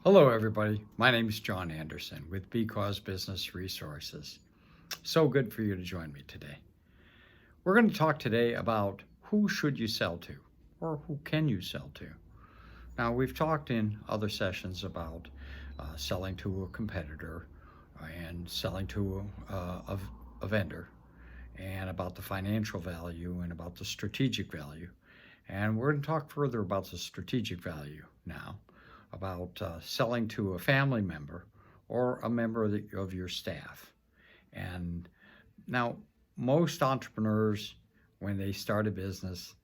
Hello, everybody. My name is John Anderson with Because Business Resources. So good for you to join me today. We're going to talk today about who should you sell to or who can you sell to. Now, we've talked in other sessions about selling to a competitor and selling to a vendor and about the financial value and about the strategic value. And we're going to talk further about the strategic value now, about selling to a family member or a member of your staff. And now, most entrepreneurs, when they start a business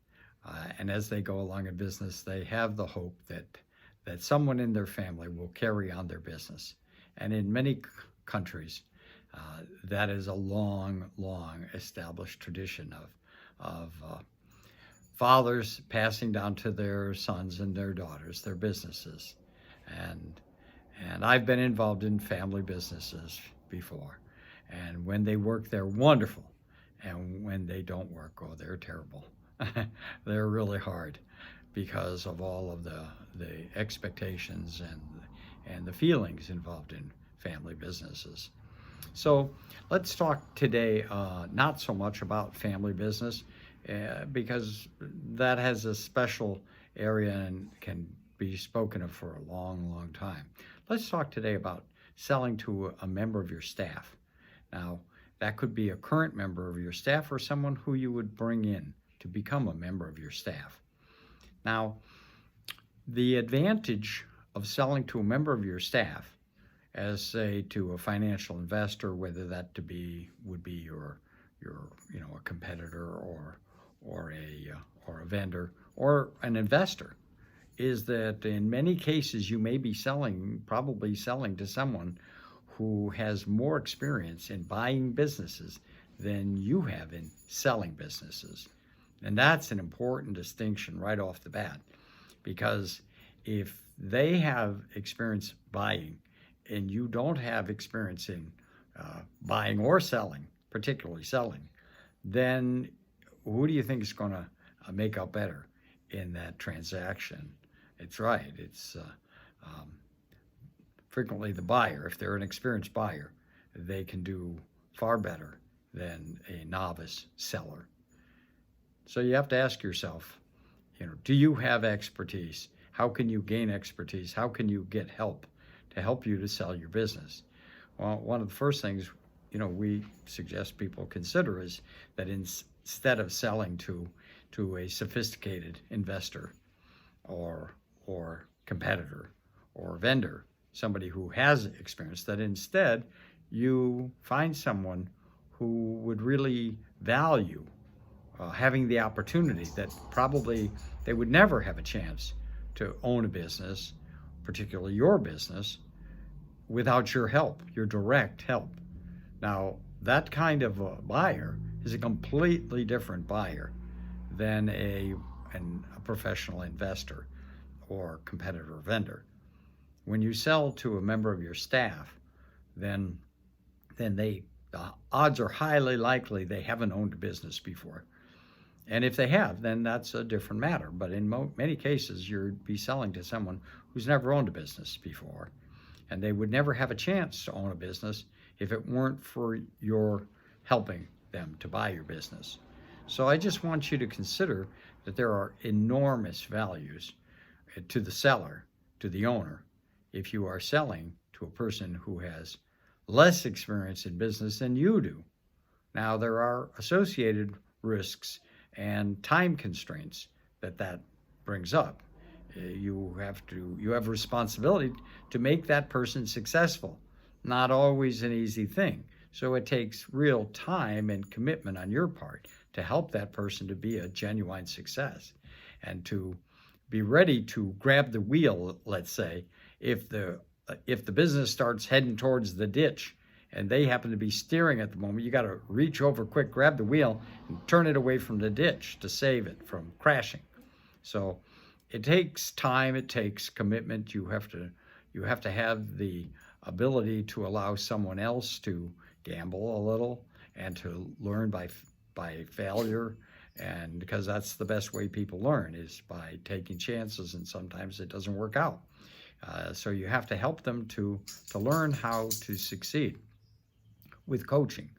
and as they go along in business, they have the hope that someone in their family will carry on their business. And in many countries, that is a long, long established tradition of fathers passing down to their sons and their daughters their businesses. And I've been involved in family businesses before. And when they work, they're wonderful. And when they don't work, oh, they're terrible. They're really hard because of all of the expectations and the feelings involved in family businesses. So let's talk today not so much about family business because that has a special area and can be spoken of for a long, long time. Let's talk today about selling to a member of your staff. Now, that could be a current member of your staff or someone who you would bring in to become a member of your staff. Now, the advantage of selling to a member of your staff, as say to a financial investor, whether that would be your a competitor or a vendor or an investor, is that in many cases you may be probably selling to someone who has more experience in buying businesses than you have in selling businesses. And that's an important distinction right off the bat, because if they have experience buying and you don't have experience in buying or selling, particularly selling, then who do you think is going to make out better in that transaction? It's right. It's frequently the buyer. If they're an experienced buyer, they can do far better than a novice seller. So you have to ask yourself, do you have expertise? How can you gain expertise? How can you get help to help you to sell your business? Well, one of the first things, we suggest people consider is that instead of selling to a sophisticated investor or competitor or vendor, somebody who has experience, that instead you find someone who would really value having the opportunity that probably they would never have a chance to own a business, particularly your business, without your help, your direct help. Now, that kind of a buyer is a completely different buyer than a professional investor or competitor vendor. When you sell to a member of your staff, then the odds are highly likely they haven't owned a business before. And if they have, then that's a different matter. But in many cases, you'd be selling to someone who's never owned a business before. And they would never have a chance to own a business if it weren't for your helping them to buy your business. So I just want you to consider that there are enormous values to the seller, to the owner, if you are selling to a person who has less experience in business than you do. Now, there are associated risks and time constraints that brings up. You have responsibility to make that person successful. Not always an easy thing. So it takes real time and commitment on your part to help that person to be a genuine success and to be ready to grab the wheel, let's say, if the business starts heading towards the ditch and they happen to be steering at the moment, you got to reach over quick, grab the wheel, and turn it away from the ditch to save it from crashing. So it takes time, it takes commitment. You have to have the ability to allow someone else to gamble a little and to learn by failure, and because that's the best way people learn is by taking chances, and sometimes it doesn't work out. So you have to help them to learn how to succeed with coaching.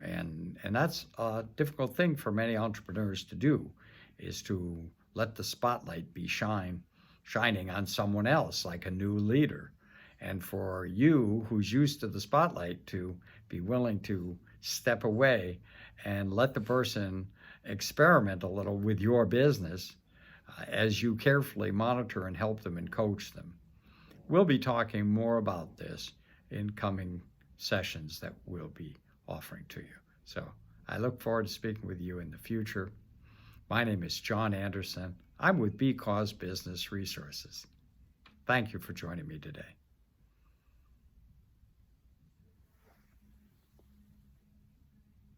And that's a difficult thing for many entrepreneurs to do, is to let the spotlight be shining on someone else, like a new leader. And for you, who's used to the spotlight, to be willing to step away and let the person experiment a little with your business as you carefully monitor and help them and coach them. We'll be talking more about this in coming sessions that we'll be offering to you. So I look forward to speaking with you in the future. My name is John Anderson. I'm with Because Business Resources. Thank you for joining me today.